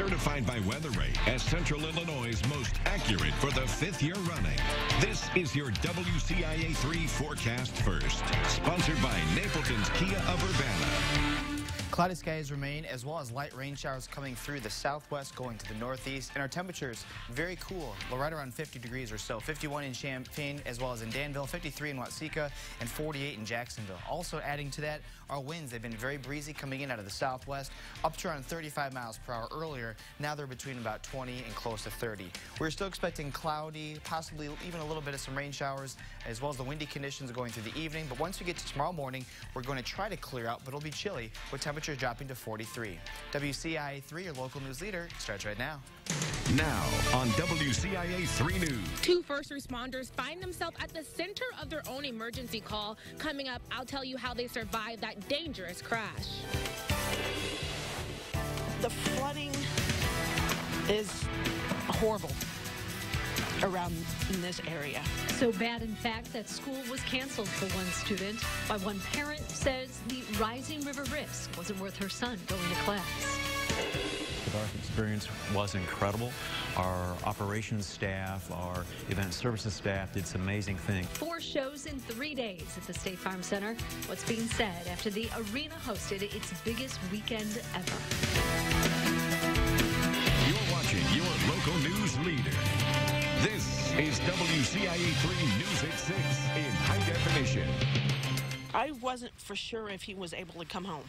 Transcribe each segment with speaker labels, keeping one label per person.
Speaker 1: certified by WeatherRate as Central Illinois' most accurate for the 5th year running. This is your WCIA 3 Forecast First, sponsored by Napleton's Kia of Urbana.
Speaker 2: Cloudy skies remain, as well as light rain showers coming through the southwest going to the northeast. And our temperatures very cool, right around 50 degrees or so. 51 in Champaign, as well as in Danville, 53 in Watseka, and 48 in Jacksonville. Also adding to that, our winds, they've been very breezy coming in out of the southwest, up to around 35 miles per hour earlier. Now they're between about 20 and close to 30. We're still expecting cloudy, possibly even a little bit of some rain showers, as well as the windy conditions going through the evening. But once we get to tomorrow morning, we're going to try to clear out, but it'll be chilly with temperatures dropping to 43. WCIA 3, your local news leader, starts right now.
Speaker 1: Now on WCIA 3 News.
Speaker 3: 2 first responders find themselves at the center of their own emergency call. Coming up, I'll tell you how they survived that dangerous crash.
Speaker 4: The flooding is horrible around in this area.
Speaker 5: So bad, in fact, that school was canceled for one student, while one parent says the rising river risk wasn't worth her son going to class.
Speaker 6: Our experience was incredible. Our operations staff, our event services staff did some amazing things.
Speaker 5: 4 shows in 3 days at the State Farm Center. What's being said after the arena hosted its biggest weekend ever.
Speaker 1: You're watching your local news leader. This is WCIA 3 News at 6 in high definition.
Speaker 4: I wasn't for sure if he was able to come home.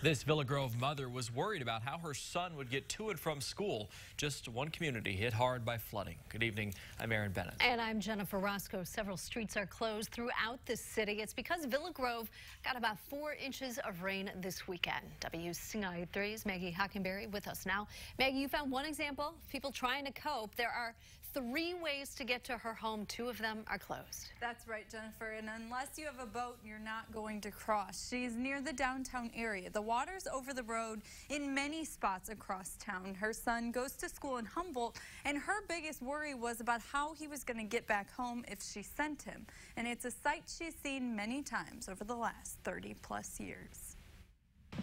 Speaker 7: This Villa Grove mother was worried about how her son would get to and from school. Just one community hit hard by flooding. Good evening, I'm Aaron Bennett.
Speaker 5: And I'm Jennifer Roscoe. Several streets are closed throughout the city. It's because Villa Grove got about 4 inches of rain this weekend. WCIA 3's Maggie Hockenberry with us now. Maggie, you found one example of people trying to cope. There are 3 ways to get to her home. 2 of them are closed.
Speaker 8: That's right, Jennifer. And unless you have a boat, you're not going to cross. She's near the downtown area. The water's over the road in many spots across town. Her son goes to school in Humboldt, and her biggest worry was about how he was going to get back home if she sent him. And it's a sight she's seen many times over the last 30+ years.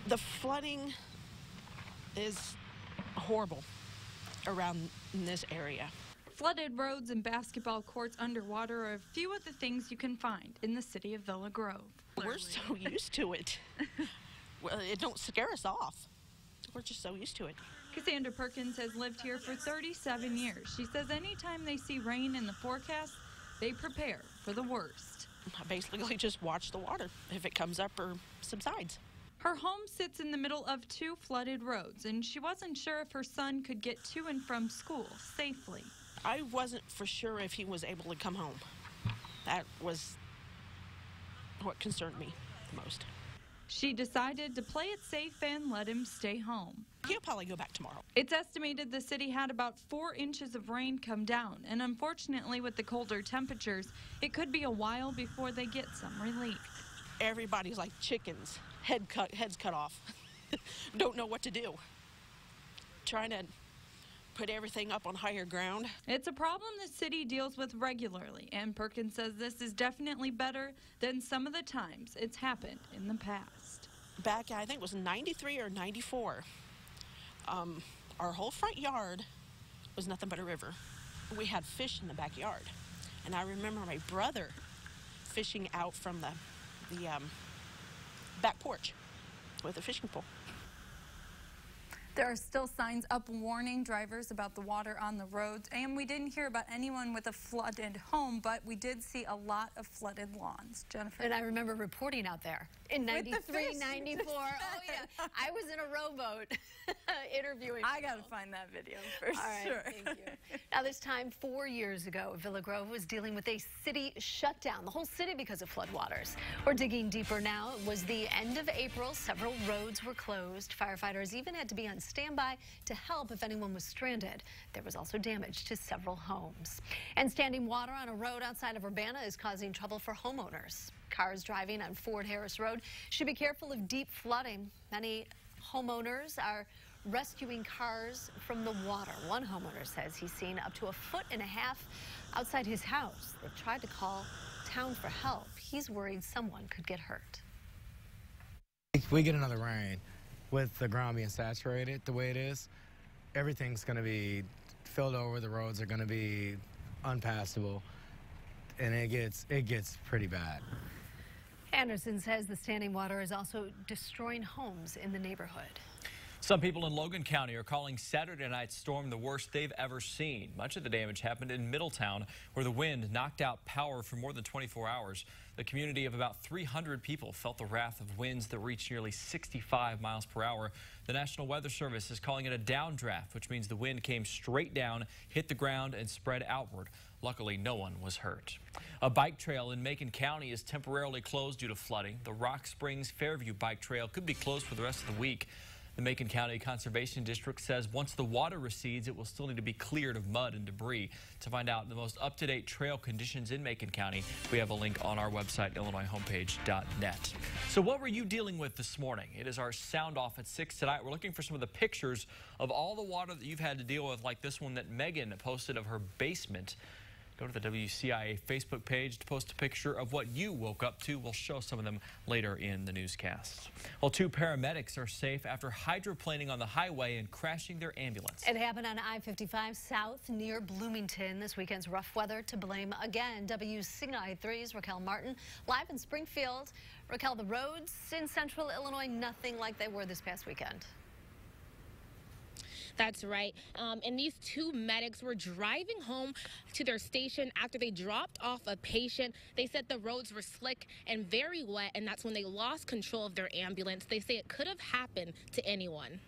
Speaker 4: The flooding is horrible around in this area.
Speaker 8: Flooded roads and basketball courts underwater are a few of the things you can find in the city of Villa Grove.
Speaker 4: We're so used to it. Well, it don't scare us off. We're just so used to it.
Speaker 8: Cassandra Perkins has lived here for 37 years. She says anytime they see rain in the forecast, they prepare for the worst.
Speaker 4: I basically just watch the water if it comes up or subsides.
Speaker 8: Her home sits in the middle of 2 flooded roads, and she wasn't sure if her son could get to and from school safely.
Speaker 4: I wasn't for sure if he was able to come home. That was what concerned me the most.
Speaker 8: She decided to play it safe and let him stay home.
Speaker 4: He'll probably go back tomorrow.
Speaker 8: It's estimated the city had about 4 inches of rain come down, and unfortunately with the colder temperatures, it could be a while before they get some relief.
Speaker 4: Everybody's like chickens, heads cut off. Don't know what to do. Trying to put everything up on higher ground.
Speaker 8: It's a problem the city deals with regularly, and Perkins says this is definitely better than some of the times it's happened in the past.
Speaker 4: Back, I think it was 93 or 94, our whole front yard was nothing but a river. We had fish in the backyard, and I remember my brother fishing out from the back porch with a fishing pole.
Speaker 8: There are still signs up warning drivers about the water on the roads, and we didn't hear about anyone with a flooded home, but we did see a lot of flooded lawns. Jennifer?
Speaker 5: And I remember reporting out there in 93, 94. Oh, yeah. I was in a rowboat interviewing
Speaker 8: I
Speaker 5: people.
Speaker 8: got to find that video for
Speaker 5: All right,
Speaker 8: sure.
Speaker 5: Thank you. Now, this time 4 years ago, Villa Grove was dealing with a city shutdown, the whole city because of floodwaters. We're digging deeper now. It was the end of April. Several roads were closed. Firefighters even had to be on standby to help if anyone was stranded. There was also damage to several homes. And standing water on a road outside of Urbana is causing trouble for homeowners. Cars driving on Fort Harris Road should be careful of deep flooding. Many homeowners are rescuing cars from the water. One homeowner says he's seen up to 1.5 feet outside his house. They've tried to call town for help. He's worried someone could get hurt.
Speaker 2: If we get another rain with the ground being saturated the way it is,
Speaker 9: everything's going to be filled over. The roads are going to be unpassable, and it gets pretty bad.
Speaker 5: Anderson says the standing water is also destroying homes in the neighborhood.
Speaker 7: Some people in Logan County are calling Saturday night's storm the worst they've ever seen. Much of the damage happened in Middletown, where the wind knocked out power for more than 24 hours. The community of about 300 people felt the wrath of winds that reached nearly 65 miles per hour. The National Weather Service is calling it a downdraft, which means the wind came straight down, hit the ground, and spread outward. Luckily, no one was hurt. A bike trail in Macon County is temporarily closed due to flooding. The Rock Springs Fairview Bike Trail could be closed for the rest of the week. The Macon County Conservation District says once the water recedes, it will still need to be cleared of mud and debris. To find out the most up-to-date trail conditions in Macon County, we have a link on our website, IllinoisHomepage.net. So what were you dealing with this morning? It is our sound off at 6 tonight. We're looking for some of the pictures of all the water that you've had to deal with, like this one that Megan posted of her basement. Go to the WCIA Facebook page to post a picture of what you woke up to. We'll show some of them later in the newscast. Well, 2 paramedics are safe after hydroplaning on the highway and crashing their ambulance.
Speaker 5: It happened on I-55 South near Bloomington. This weekend's rough weather to blame again. WCIA 3's Raquel Martin live in Springfield. Raquel, the roads in central Illinois, nothing like they were this past weekend.
Speaker 3: That's right. And these 2 medics were driving home to their station after they dropped off a patient. They said the roads were slick and very wet, and that's when they lost control of their ambulance. They say it could have happened to anyone.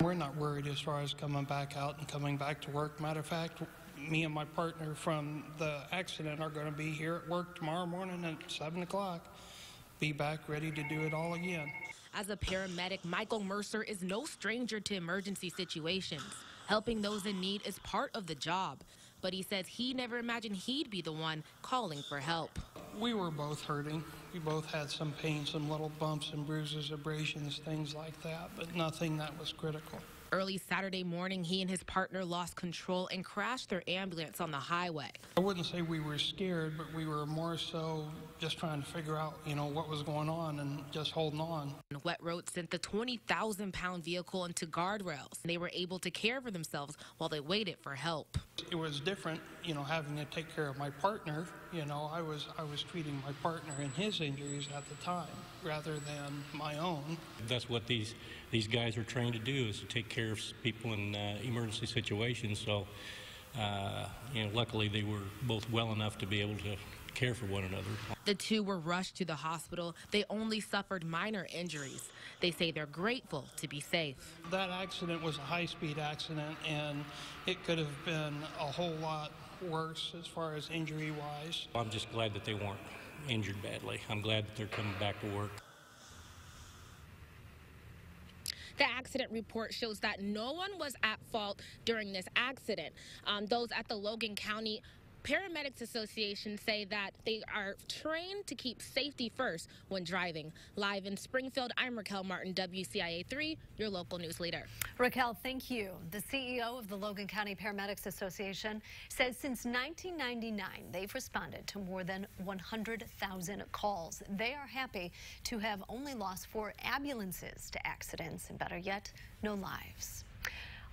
Speaker 10: We're not worried as far as coming back out and coming back to work. Matter of fact, me and my partner from the accident are going to be here at work tomorrow morning at 7 o'clock. Be back ready to do it all again.
Speaker 3: As a paramedic, Michael Mercer is no stranger to emergency situations. Helping those in need is part of the job. But he says he never imagined he'd be the one calling for help.
Speaker 10: We were both hurting. We both had some pain, some little bumps and bruises, abrasions, things like that, but nothing that was critical.
Speaker 3: Early Saturday morning, he and his partner lost control and crashed their ambulance on the highway.
Speaker 10: I wouldn't say we were scared, but we were more so just trying to figure out, what was going on and just holding on.
Speaker 3: Wet roads sent the 20,000-pound vehicle into guardrails. They were able to care for themselves while they waited for help.
Speaker 10: It was different, having to take care of my partner. I was treating my partner and his injuries at the time rather than my own.
Speaker 11: That's what these guys are trained to do, is to take care of people in emergency situations. So, luckily they were both well enough to be able to care for one another.
Speaker 3: The 2 were rushed to the hospital. They only suffered minor injuries. They say they're grateful to be safe.
Speaker 10: That accident was a high-speed accident, and it could have been a whole lot worse as far as injury-wise.
Speaker 11: I'm just glad that they weren't injured badly. I'm glad that they're coming back to work.
Speaker 3: The accident report shows that no one was at fault during this accident. Those at the Logan County Paramedics Association say that they are trained to keep safety first when driving. Live in Springfield, I'm Raquel Martin, WCIA 3, your local news leader.
Speaker 5: Raquel, thank you. The CEO of the Logan County Paramedics Association says since 1999, they've responded to more than 100,000 calls. They are happy to have only lost 4 ambulances to accidents, and better yet, no lives.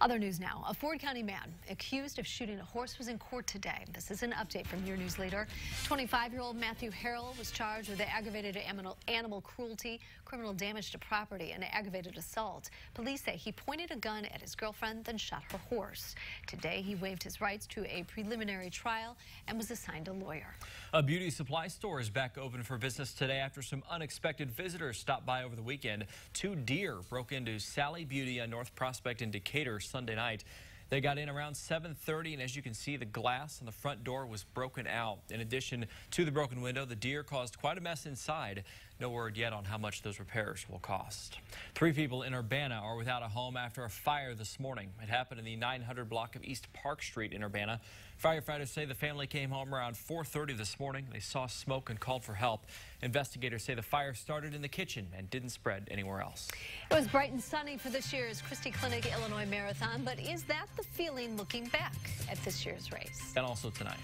Speaker 5: Other news now. A Ford County man accused of shooting a horse was in court today. This is an update from your news leader. 25-year-old Matthew Harrell was charged with aggravated animal cruelty, criminal damage to property, and aggravated assault. Police say he pointed a gun at his girlfriend, then shot her horse. Today, he waived his rights to a preliminary trial and was assigned a lawyer.
Speaker 7: A beauty supply store is back open for business today after some unexpected visitors stopped by over the weekend. 2 deer broke into Sally Beauty on North Prospect in Decatur Sunday night. They got in around 7:30, and as you can see, the glass on the front door was broken out. In addition to the broken window, the deer caused quite a mess inside. No word yet on how much those repairs will cost. 3 people in Urbana are without a home after a fire this morning. It happened in the 900 block of East Park Street in Urbana. Firefighters say the family came home around 4:30 this morning. They saw smoke and called for help. Investigators say the fire started in the kitchen and didn't spread anywhere else.
Speaker 5: It was bright and sunny for this year's Christie Clinic Illinois Marathon, but is that the feeling looking back at this year's race?
Speaker 7: And also tonight.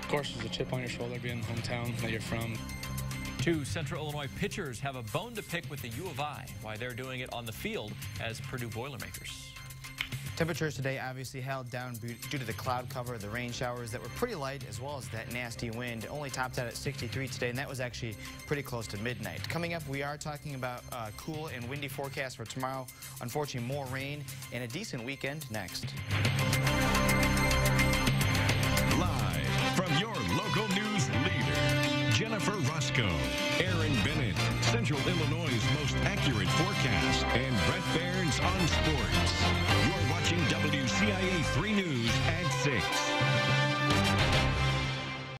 Speaker 12: Of course, there's a chip on your shoulder being the hometown that you're from.
Speaker 7: 2 Central Illinois pitchers have a bone to pick with the U of I, why they're doing it on the field as Purdue Boilermakers.
Speaker 2: Temperatures today obviously held down due to the cloud cover, the rain showers that were pretty light, as well as that nasty wind. Only topped out at 63 today, and that was actually pretty close to midnight. Coming up, we are talking about cool and windy forecast for tomorrow. Unfortunately, more rain and a decent weekend next.
Speaker 1: Live from your local news leader, Jennifer Roscoe, Aaron Bennett, Central Illinois' most accurate forecast, and Brett Barnes on sports. You're watching WCIA 3 News at 6.